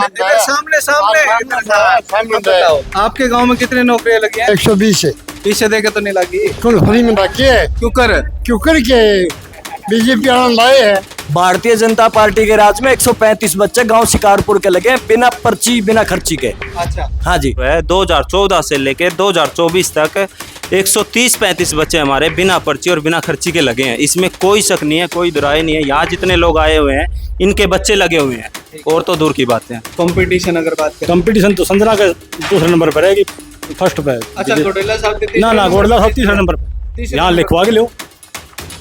इधर सामने सामने बताओ, आपके गांव में कितनी नौकरियां लगी हैं? 120 है। पीछे देखे तो नहीं लगी। कौन फ्री में बाकी है? क्यों कर के बीजेपी वाले लाए हैं। भारतीय जनता पार्टी के राज में 135 बच्चे गांव शिकारपुर के लगे बिना पर्ची बिना खर्ची के। अच्छा, हाँ जी। 2014 से लेके 2024 तक 130-35 बच्चे हमारे बिना पर्ची और बिना खर्ची के लगे हैं। इसमें कोई शक नहीं है, कोई दुराई नहीं है। यहाँ जितने लोग आए हुए हैं इनके बच्चे लगे हुए हैं, और तो दूर की बात है। कंपटीशन अगर बात करें, कंपटीशन तो संजना के दूसरे नंबर पर है कि फर्स्ट पे है। अच्छा गोडेला साहब के ना गोडला साहब तीसरे नंबर पे, यहाँ लिखवा के लो,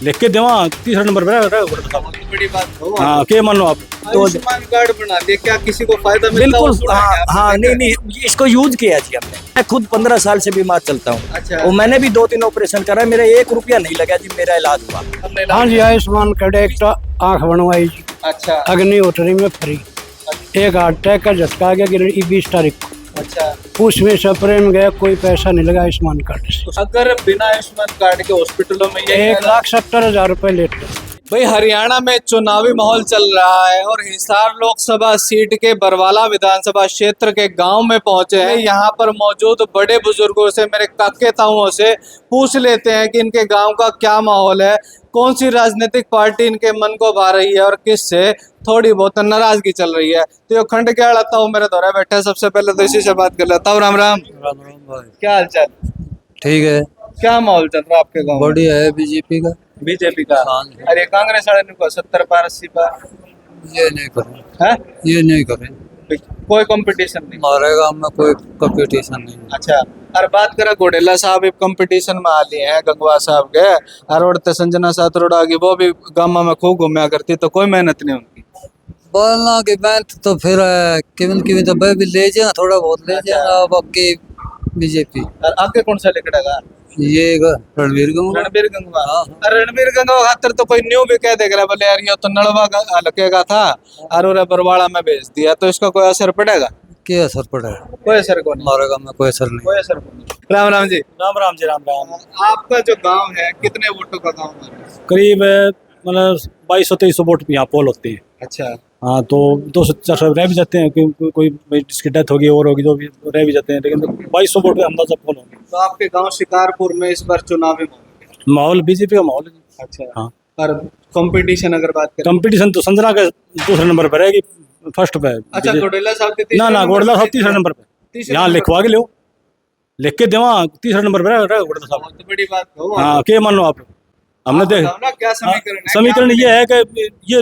लिख के देवा तीसरे नंबर पर है गोडला साहब। बहुत बड़ी बात हो। हाँ, क्या मानो आप? आयुष्मान कार्ड बना दिया, क्या किसी को फायदा मिलता बिल्कुल। हो? सुना है हाँ आपने? हाँ, नहीं इसको यूज किया जी हमने। मैं खुद 15 साल से बीमार चलता हूँ। अच्छा। और मैंने भी 2-3 ऑपरेशन करा, मेरा 1 रुपया नहीं लगा जी, मेरा इलाज हुआ। हमने हाँ जी, आयुष्मान कार्ड एक तो आँख बनवाई जी, अच्छा अग्निहोत्री में फ्री। एक हार्ट अटैक का झटका आ गया कि 20 तारीख को, अच्छा। उसमें सपरे में गया, कोई पैसा नहीं लगा आयुष्मान कार्ड से। तो अगर बिना आयुष्मान कार्ड के हॉस्पिटलों में ये 1,70,000 रुपए लेते। भाई हरियाणा में चुनावी माहौल चल रहा है और हिसार लोकसभा सीट के बरवाला विधानसभा क्षेत्र के गांव में पहुंचे हैं। यहाँ पर मौजूद बड़े बुजुर्गों से, मेरे काके ताऊओं से पूछ लेते हैं कि इनके गांव का क्या माहौल है, कौन सी राजनीतिक पार्टी इनके मन को भा रही है और किससे थोड़ी बहुत नाराजगी चल रही है। तो ये खंड क्या लता हूँ मेरे दौरे बैठे हैं। सबसे पहले तो इसी से बात कर लेता हूँ। राम राम। क्या हाल चाल? ठीक है, क्या माहौल चल रहा है आपके गाँव? बढ़िया है। बीजेपी का, बीजेपी का। अरे कांग्रेस वाले ने 70 पार 80 पार ये नहीं करें, है, ये नहीं करें। कोई कंपटीशन नहीं। हमारे गांव में कोई कंपटीशन नहीं है। अच्छा, और बात करें गोडेला साहब कंपटीशन में आ लिए हैं गंगवा साहब के, और संजना सातरोड़ आ गई, वो भी गाँव में खूब घूमया करती, तो कोई मेहनत नहीं उनकी। बोलना की मेहनत तो फिर किविन तो भाई भी ले जाए, थोड़ा बहुत ले जाए। अब आपकी बीजेपी और आगे कौन सा लिखड़ेगा? ये रणवीर गंगवा। रणबीर गंगवा। हाँ। और रणबीर गंगवा खातर तो कोई न्यू भी कह देगा बोले यार ये तो नलवा का हल्के का था और उन्हें बरवाड़ा में भेज दिया, तो इसका कोई असर पड़ेगा? क्या असर पड़ा है? कोई असर को नहीं। हमारे गांव में कोई असर नहीं। कोई असर को नहीं। राम राम जी। राम राम जी, राम राम। आपका जो गांव है कितने वोटों का गांव है? करीब मतलब 2200-2300 वोट यहाँ पोल होते हैं। अच्छा, हाँ, तो 200-400 रह भी जाते हैं, कोई जिसकी डेथ होगी और होगी तो भी रह भी जाते हैं, लेकिन 2200 वोट पे अंदाजा पोल होंगे। तो आपके गांव शिकारपुर में इस बार चुनावी माहौल बीजेपी का माहौल है। अच्छा। हाँ। और कंपटीशन अगर बात करें, कंपटीशन तो संजना के दूसरे नंबर पर है कि फर्स्ट पे है। अच्छा गोडेला साहब के ना गोडला साहब तीसरे नंबर पे, तीसरे यहाँ नंबर लिखवा के लो, लिख के देवा तीसरे नंबर पर है गोडला साहब। बहुत बड़ी बात हो। हाँ, क्या मानो आप? हमने देख बताओ ना क्या समीकरण है? समीकरण ये है कि ये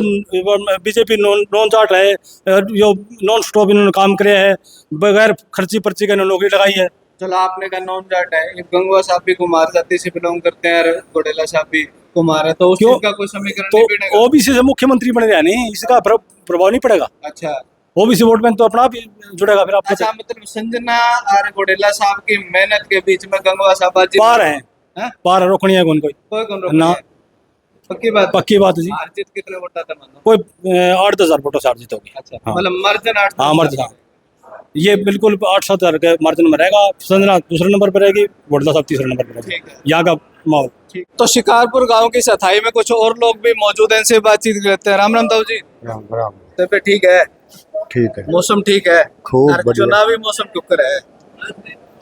बीजेपी नॉन चार्ट है, जो नॉन स्टॉप इन्होंने काम करे है, बगैर खर्ची पर्ची का इन्होंने नौकरी लगाई है। चलो आपने कहा नॉन जाट है, ये गंगवा साहब भी कुमार जाति से बिलोंग करते हैं और गोडेला साहब भी कुमार है, तो उस क्यों? चीज का कोई समीकरण तो नहीं बनेगा? ओबीसी से मुख्यमंत्री बन गया नहीं, इसका प्रभाव नहीं पड़ेगा। अच्छा ओबीसी वोट बैंक तो अपना आप ही जुड़ेगा फिर आपको। अच्छा, मतलब संजना और गोडेला साहब की मेहनत के बीच में गंगवा साहब आज पार है, पार रोकनी है कौन कोई कोई कौन रोक ना। रहा है? पक्की बात जी। हार जीत कितने वोट आता मानो? कोई 8-10 वोटों से हार जीत होगी। अच्छा, हाँ। मतलब मार्जिन 8। हाँ, मार्जिन, ये बिल्कुल 8-7 हजार के मार्जिन में रहेगा। संजना दूसरे नंबर पर रहेगी, गोडला साहब तीसरे नंबर पर ठीक रहेगी। है। यहाँ का माहौल। तो शिकारपुर गांव की सफाई में कुछ और लोग भी मौजूद हैं, इनसे बातचीत करते हैं। राम राम ताऊ जी। राम राम। तबीयत ठीक है? ठीक है, मौसम ठीक है? खूब और बढ़िया। चुनावी मौसम क्यों है?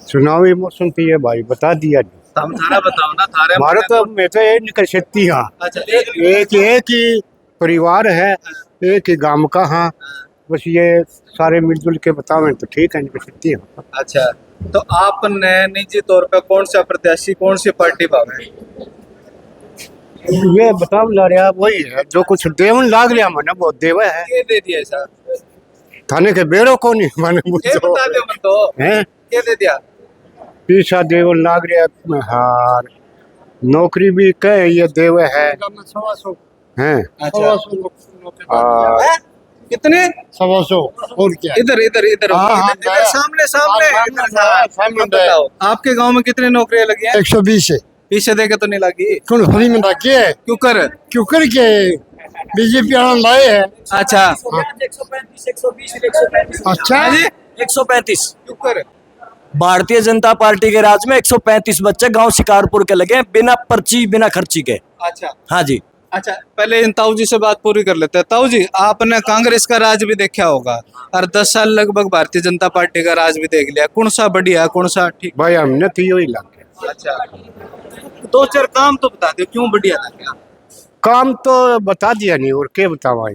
चुनावी मौसम तो ये भाई बता दिया। हम थारा बताओ ना, थारे हमारा तो मैं तो ये निकल सकती हाँ, अच्छा एक ही परिवार है, एक ही गांव का। हाँ, बस ये सारे मिलजुल के बताओ तो ठीक है, निकल सकती हूँ। अच्छा, तो आपने निजी तौर पे कौन सा प्रत्याशी, कौन सी पार्टी भावे? ये बताओ ला रहा वही है जो कुछ देवन लाग लिया मैंने, बहुत देवा है ये दे दिया साहब, थाने के बेड़ो को नहीं मैंने ये बता दो मन तो हैं, ये दे दिया। पीछा देवन लाग रहा हार, नौकरी भी कह ये देव है हैं। अच्छा हैं? कितने? 100 और क्या? इधर इधर इधर हाँ, हाँ, इधर सामने सामने सामने, इधर सामने। सामने अब बताओ, आपके गांव में कितनी नौकरियां लगी हैं? 120 है। पीछे देखे तो नहीं लगी। कौन फ्री में बाकी है? क्यों कर? के बीजेपी वाले लाए हैं। अच्छा 135 अच्छा हाँ जी, 135। क्यों कर? भारतीय जनता पार्टी के राज में 135 बच्चे गांव शिकारपुर के लगे बिना पर्ची बिना खर्ची के। अच्छा, हाँ जी। अच्छा, पहले इन ताऊ जी से बात पूरी कर लेते हैं। ताऊ जी, आपने कांग्रेस का राज भी देखा होगा और 10 साल लगभग भारतीय जनता पार्टी का राज भी देख लिया, कौन सा बढ़िया कौन सा ठीक? भाई हमने तो यही लग गया। अच्छा, दो चार काम तो बता दो क्यों बढ़िया था क्या? काम तो बता दिया नहीं और क्या बतावा।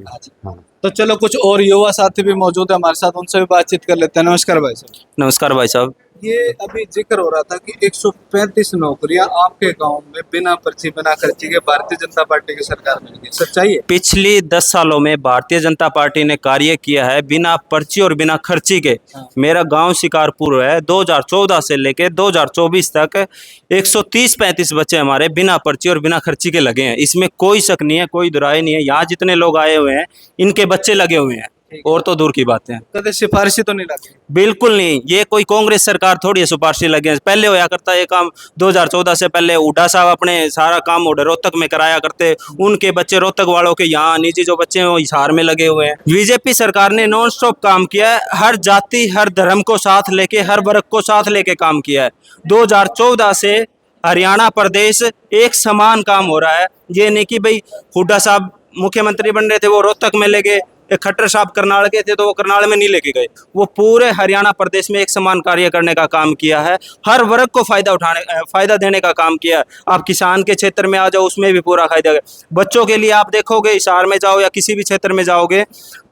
हाँ। तो चलो कुछ और युवा साथी भी मौजूद है हमारे साथ, उनसे भी बातचीत कर लेते हैं। नमस्कार भाई साहब। नमस्कार भाई साहब। ये अभी जिक्र हो रहा था कि 135 नौकरियां आपके गांव में बिना पर्ची बिना खर्ची के भारतीय जनता पार्टी की सरकार में लगी, सच्चाई है? पिछली 10 सालों में भारतीय जनता पार्टी ने कार्य किया है बिना पर्ची और बिना खर्ची के। मेरा गांव शिकारपुर है, 2014 से लेके 2024 तक 130-35 बच्चे हमारे बिना पर्ची और बिना खर्ची के लगे हैं। इसमें कोई शक नहीं है, कोई दुराई नहीं है। यहाँ जितने लोग आए हुए हैं इनके बच्चे लगे हुए हैं, और तो दूर की बात है। कदे सिफारिशी तो नहीं लगी? बिल्कुल नहीं, ये कोई कांग्रेस सरकार थोड़ी है सिफारिशी लगे। पहले होया करता ये काम 2014 से पहले हुड्डा साहब अपने सारा काम रोहतक में कराया करते, उनके बच्चे रोहतक वालों के यहाँ, निजी जो बच्चे हैं वो हिसार में लगे हुए हैं। बीजेपी सरकार ने नॉन स्टॉप काम किया है, हर जाति हर धर्म को साथ लेके, हर वर्ग को साथ लेके काम किया है। 2014 से हरियाणा प्रदेश एक समान काम हो रहा है। ये नहीं कि भाई हुड्डा साहब मुख्यमंत्री बन रहे थे वो रोहतक में ले गए, खट्टर साहब करनाल के थे तो वो करनाल में नहीं लेके गए। वो पूरे हरियाणा प्रदेश में एक समान कार्य करने का काम किया है, हर वर्ग को फायदा देने का काम किया है। आप किसान के क्षेत्र में आ जाओ, उसमें भी पूरा फायदा। बच्चों के लिए आप देखोगे, हिसार में जाओ या किसी भी क्षेत्र में जाओगे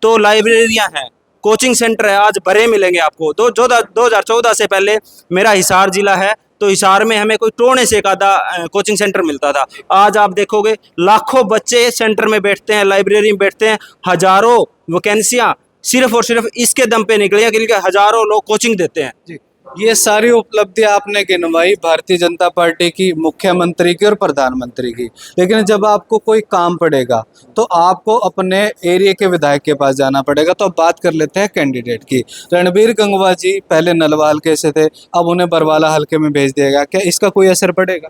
तो लाइब्रेरियां हैं, कोचिंग सेंटर है, आज भरे मिलेंगे आपको। 2014 से पहले मेरा हिसार जिला है तो हिसार में हमें कोई टोने से एक आधा कोचिंग सेंटर मिलता था। आज आप देखोगे लाखों बच्चे सेंटर में बैठते हैं, लाइब्रेरी में बैठते हैं। हजारों वैकेंसियां सिर्फ और सिर्फ इसके दम पे निकली हैं क्योंकि हजारों लोग कोचिंग देते हैं। जी, ये सारी उपलब्धियां आपने गिनवाई भारतीय जनता पार्टी की, मुख्यमंत्री की और प्रधानमंत्री की, लेकिन जब आपको कोई काम पड़ेगा तो आपको अपने एरिया के विधायक के पास जाना पड़ेगा। तो अब बात कर लेते हैं कैंडिडेट की। रणबीर गंगवा जी पहले नलवाल के से थे, अब उन्हें बरवाला हल्के में भेज दिया गया, क्या इसका कोई असर पड़ेगा?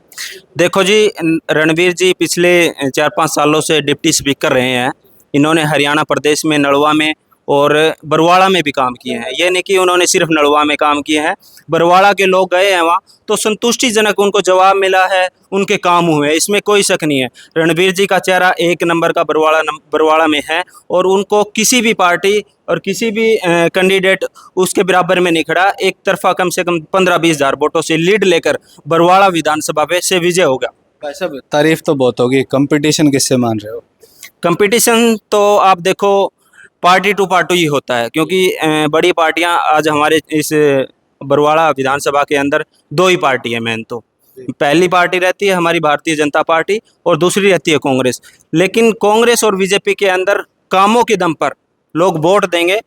देखो जी, रणबीर जी पिछले 4-5 सालों से डिप्टी स्पीकर रहे हैं। इन्होंने हरियाणा प्रदेश में नलवा में और बरवाड़ा में भी काम किए हैं। ये नहीं कि उन्होंने सिर्फ नलवा में काम किए हैं, बरवाड़ा के लोग गए हैं वहाँ तो संतुष्टिजनक उनको जवाब मिला है, उनके काम हुए हैं, इसमें कोई शक नहीं है। रणबीर जी का चेहरा एक नंबर का बरवाड़ा में है और उनको किसी भी पार्टी और किसी भी कैंडिडेट उसके बराबर में नहीं खड़ा। एक तरफा कम से कम 15-20 हज़ार वोटों से लीड लेकर बरवाड़ा विधानसभा से विजय होगा। भाई साहब, तारीफ तो बहुत होगी, कंपटीशन किससे मान रहे हो? कंपटीशन तो आप देखो पार्टी टू पार्टी ही होता है, क्योंकि बड़ी पार्टियां आज हमारे इस बरवाड़ा विधानसभा के अंदर 2 ही पार्टी है मेन। तो पहली पार्टी रहती है हमारी भारतीय जनता पार्टी और दूसरी रहती है कांग्रेस। लेकिन कांग्रेस और बीजेपी के अंदर कामों के दम पर लोग वोट देंगे,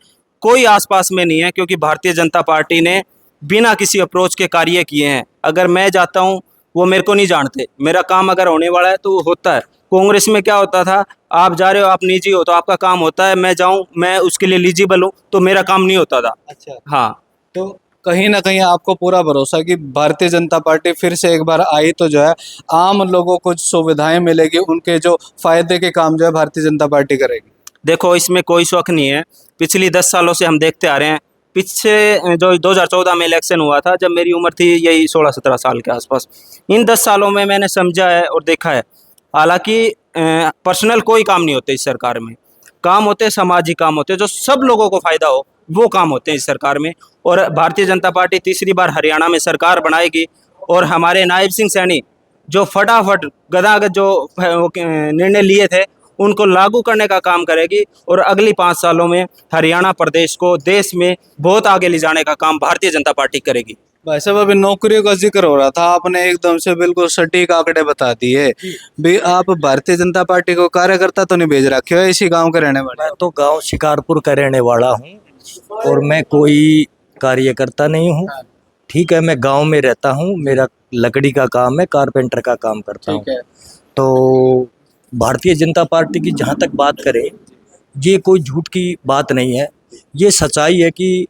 कोई आसपास में नहीं है, क्योंकि भारतीय जनता पार्टी ने बिना किसी अप्रोच के कार्य किए हैं। अगर मैं जाता हूँ वो मेरे को नहीं जानते, मेरा काम अगर होने वाला है तो वो होता है। कांग्रेस में क्या होता था, आप जा रहे हो, आप निजी हो तो आपका काम होता है, मैं जाऊं मैं उसके लिए एलिजिबल हूं तो मेरा काम नहीं होता था। अच्छा, हाँ, तो कहीं ना कहीं आपको पूरा भरोसा कि भारतीय जनता पार्टी फिर से एक बार आई तो जो है आम लोगों को सुविधाएं मिलेगी, उनके जो फायदे के काम जो है भारतीय जनता पार्टी करेगी। देखो इसमें कोई शौक नहीं है। पिछली 10 सालों से हम देखते आ रहे हैं। पीछे जो 2014 में इलेक्शन हुआ था, जब मेरी उम्र थी यही 16-17 साल के आसपास, इन 10 सालों में मैंने समझा है और देखा है। हालांकि पर्सनल कोई काम नहीं होते इस सरकार में, काम होते हैं सामाजिक काम होते हैं, जो सब लोगों को फायदा हो वो काम होते हैं इस सरकार में। और भारतीय जनता पार्टी तीसरी बार हरियाणा में सरकार बनाएगी और हमारे नायब सिंह सैनी जो फटाफट गदागद जो निर्णय लिए थे उनको लागू करने का काम करेगी और अगली 5 सालों में हरियाणा प्रदेश को देश में बहुत आगे ले जाने का काम भारतीय जनता पार्टी करेगी। भाई साहब, अभी नौकरियों का जिक्र हो रहा था, आपने एकदम से बिल्कुल सटीक आंकड़े बता दिए भी। आप भारतीय जनता पार्टी को कार्यकर्ता तो नहीं भेज रखे हो, इसी गांव के रहने वाले? मैं तो गांव शिकारपुर का रहने वाला हूं और मैं कोई कार्यकर्ता नहीं हूं। ठीक है, मैं गांव में रहता हूं, मेरा लकड़ी का काम है, कारपेंटर का काम करता हूं। ठीक है। तो भारतीय जनता पार्टी की जहां तक बात करें, ये कोई झूठ की बात नहीं है, ये सच्चाई है कि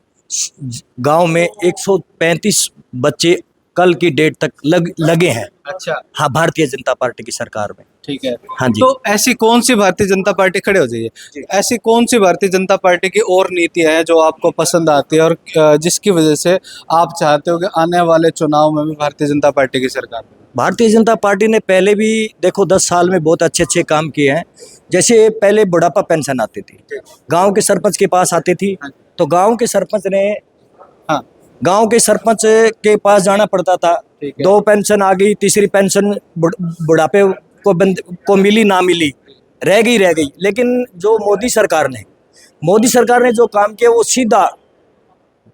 गांव में 135 बच्चे कल की डेट तक लगे हैं। अच्छा, हाँ, भारतीय जनता पार्टी की सरकार में। ठीक है। हाँ जी। तो ऐसी कौन सी भारतीय जनता पार्टी, खड़े हो जाइए, ऐसी कौन सी भारतीय जनता पार्टी की और नीतियां हैं जो आपको पसंद आती है और जिसकी वजह से आप चाहते हो कि आने वाले चुनाव में भी भारतीय जनता पार्टी की सरकार बने? भारतीय जनता पार्टी ने पहले भी देखो 10 साल में बहुत अच्छे अच्छे काम किए हैं। जैसे पहले बुढ़ापा पेंशन आती थी, गांव के सरपंच के पास आती थी, तो गांव के सरपंच ने हाँ गांव के सरपंच के पास जाना पड़ता था। ठीक है। 2 पेंशन आ गई, तीसरी पेंशन बुढ़ापे को मिली ना मिली, रह गई। लेकिन जो मोदी सरकार ने जो काम किया वो सीधा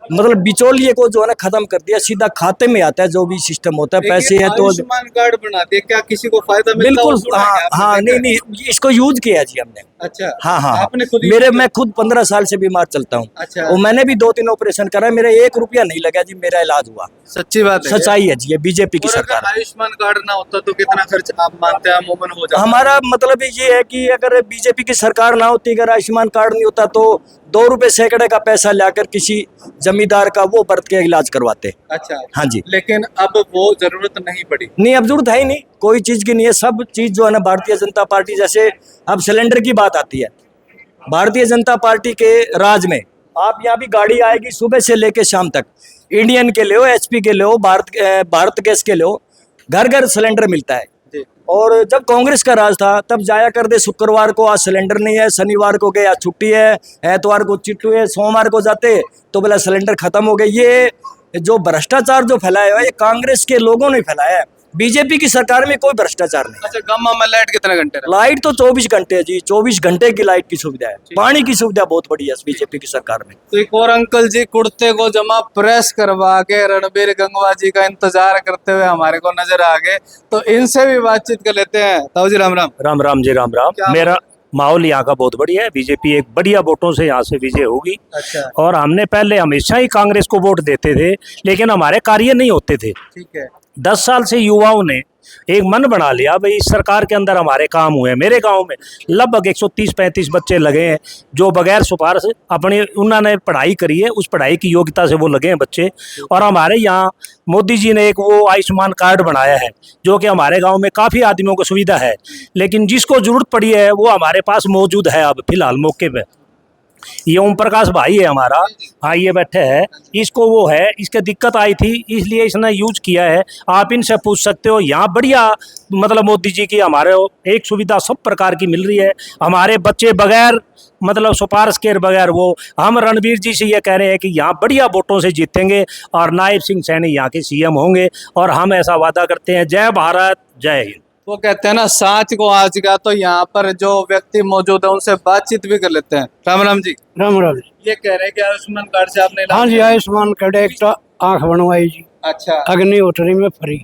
मतलब बिचौलिए को जो है ना खत्म कर दिया, सीधा खाते में आता है जो भी सिस्टम होता है। पैसे लेकिन है तो आयुष्मान कार्ड बना दिए, क्या किसी को फायदा मिलता है? बिल्कुल। वो सुना है हाँ आपने हाँ, देखा नहीं है? नहीं, इसको यूज किया जी हमने। अच्छा। हाँ, आपने खुद मैं खुद 15 साल से बीमार चलता हूँ। अच्छा। और मैंने भी 2-3 ऑपरेशन करा, मेरा 1 रुपया नहीं लगा जी, मेरा इलाज हुआ। सच्ची बात है। सच्चाई है जी, ये बीजेपी की और सरकार अगर है। आयुष्मान कार्ड ना होता तो कितना खर्च आप मानते हैं अमूमन हो जाता? हमारा मतलब ये है कि अगर बीजेपी की सरकार ना होती, अगर आयुष्मान कार्ड नहीं होता तो 2 रुपए सैकड़े का पैसा लाकर किसी जमींदार का वो बर्थ के इलाज करवाते। अच्छा। हाँ जी। लेकिन अब वो जरूरत नहीं पड़ी। नहीं, अब जरूरत है ही नहीं, कोई चीज की नहीं है। सब चीज जो है ना भारतीय जनता पार्टी, जैसे अब सिलेंडर की बात आती है, भारतीय जनता पार्टी के राज में आप यहाँ भी गाड़ी आएगी सुबह से लेके शाम तक, इंडियन के ले हो, एचपी के ले हो, भारत गैस के ले हो, घर घर सिलेंडर मिलता है। जी। और जब कांग्रेस का राज था तब जाया कर दे शुक्रवार को, आज सिलेंडर नहीं है, शनिवार को गए आज छुट्टी है, एतवार को चिट्टू है, सोमवार को जाते तो बोला सिलेंडर खत्म हो गए। ये जो भ्रष्टाचार जो फैलाया है ये कांग्रेस के लोगों ने फैलाया है, बीजेपी की सरकार में कोई भ्रष्टाचार नहीं। अच्छा, गम्मा में लाइट कितने घंटे रहती लाइट तो 24 घंटे है जी, 24 घंटे की लाइट की सुविधा है, पानी की सुविधा बहुत बढ़िया है बीजेपी की सरकार में। तो एक और अंकल जी कुर्ते को जमा प्रेस करवा के रणबीर गंगवा जी का इंतजार करते हुए हमारे को नजर आ गए, तो इनसे भी बातचीत कर लेते हैं। ताऊ जी राम राम। राम राम जी, राम राम। क्या मेरा माहौल यहाँ का बहुत बढ़िया है, बीजेपी एक बढ़िया वोटों से यहाँ से विजय होगी। अच्छा। और हमने पहले हमेशा ही कांग्रेस को वोट देते थे, लेकिन हमारे कार्य नहीं होते थे। ठीक है। 10 साल से युवाओं ने एक मन बना लिया, भाई इस सरकार के अंदर हमारे काम हुए। मेरे गांव में लगभग 130-35 बच्चे लगे हैं जो बगैर सिफारिश अपनी उन्होंने पढ़ाई करी है, उस पढ़ाई की योग्यता से वो लगे हैं बच्चे। और हमारे यहाँ मोदी जी ने एक वो आयुष्मान कार्ड बनाया है जो कि हमारे गांव में काफ़ी आदमियों को सुविधा है, लेकिन जिसको जरूरत पड़ी है वो हमारे पास मौजूद है अब फिलहाल मौके पे। ये ओम प्रकाश भाई है हमारा, हाँ ये बैठे है, इसको वो है, इसके दिक्कत आई थी इसलिए इसने यूज किया है। आप इनसे पूछ सकते हो, यहाँ बढ़िया मतलब मोदी जी की हमारे एक सुविधा सब प्रकार की मिल रही है। हमारे बच्चे बगैर मतलब सिफारिश के बगैर वो, हम रणबीर जी से ये कह रहे हैं कि यहाँ बढ़िया वोटों से जीतेंगे और नायब सिंह सैनी यहाँ के सीएम होंगे, और हम ऐसा वादा करते हैं। जय भारत, जय हिंद। वो कहते हैं ना सांच को आज का, तो यहाँ पर जो व्यक्ति मौजूद है उनसे बातचीत भी कर लेते हैं। राम राम जी। राम राम। ये कह रहे हैं कि आयुष्मान कार्ड से आपने हाँ जी, आयुष्मान कार्ड एक तो आँख बनवाई जी, अच्छा अग्निहोत्री में फ्री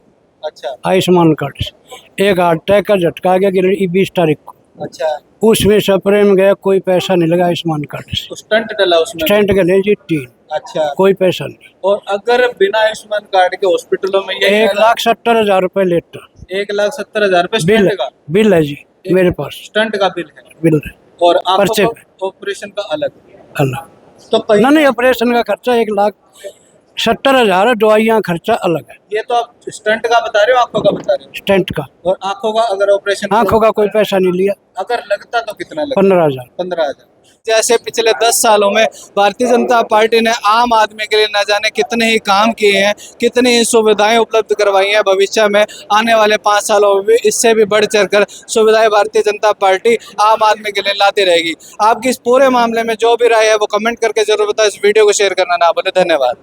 अच्छा आयुष्मान कार्ड से। एक हार्ट अटैक का झटका गया कि 20 तारीख को, अच्छा। उसमें सपरे में गया, कोई पैसा नहीं लगा आयुष्मान कार्ड से। तो स्टंट डला उसमें? स्टैंड के लिए जी 3, अच्छा। कोई पैसा नहीं। और अगर बिना आयुष्मान कार्ड के हॉस्पिटलों में ये 1,70,000 रुपए लेटर 1,70,000 रुपए बिल स्टंट का? बिल है जी मेरे पास, स्टंट का बिल है बिल है। और पर्चे आपको ऑपरेशन का अलग? अलग तो कहीं ना, नहीं ऑपरेशन का खर्चा 1,70,000 है, दवाइयाँ खर्चा अलग है। ये तो आप स्टंट का बता रहे हो, आंखों का बता रहे हो? स्टेंट का, और आंखों का अगर ऑपरेशन आँखों का कोई पैसा नहीं लिया, अगर लगता तो कितना लगता? 15,000। 15,000। जैसे पिछले 10 सालों में भारतीय जनता पार्टी ने आम आदमी के लिए न जाने कितने ही काम किए हैं, कितनी ही सुविधाएं उपलब्ध करवाई हैं। भविष्य में आने वाले 5 सालों में भी इससे भी बढ़ चढ़ कर सुविधाएं भारतीय जनता पार्टी आम आदमी के लिए लाती रहेगी। आपकी इस पूरे मामले में जो भी राय है वो कमेंट करके जरूर बताएं। इस वीडियो को शेयर करना ना भूलें। धन्यवाद।